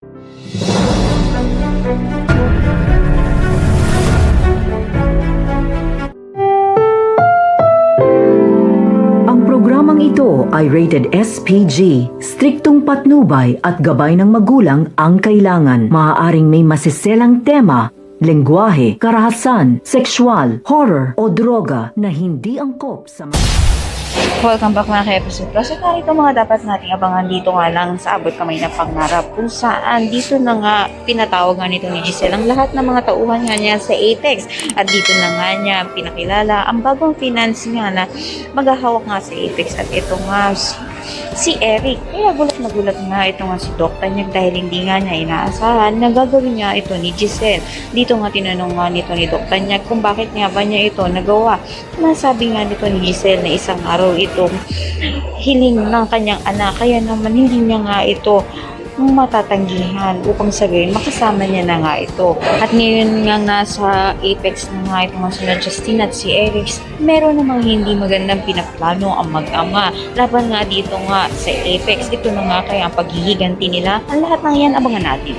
Ang programang ito ay rated SPG, striktong patnubay at gabay ng magulang ang kailangan. Maaaring may masiselang tema, lengguwahe, karahasan, sexual, horror o droga na hindi angkop sa Welcome back mga ka-episode ko. So narito mga dapat nating abangan dito nga lang sa abot kamay na pangarap kung saan dito na nga pinatawag nga nito ni Giselle ang lahat ng mga tauhan nga niya sa Apex at dito na nga niya pinakilala ang bagong finance nga na maghahawak nga sa Apex at ito nga si Eric. Kaya gulat na gulat nga ito nga si Doc Tanyag dahil hindi nga niya inaasahan na gagawin niya ito ni Giselle. Dito nga tinanong nga nito ni Doc Tanyag kung bakit nga ba niya ito nagawa. Nasabi nga nito ni Giselle na isang araw itong hiling ng kanyang anak kaya naman hindi niya nga ito matatanggihan upang sabihin makasama niya na nga ito. At ngayon nga nasa Apex na nga ito nga sila Justine at si Eric, meron namang hindi magandang pinaplano ang mag-ama laban nga dito nga sa Apex. Ito na nga kaya ang paghihiganti nila. Ang lahat ng yan abangan natin.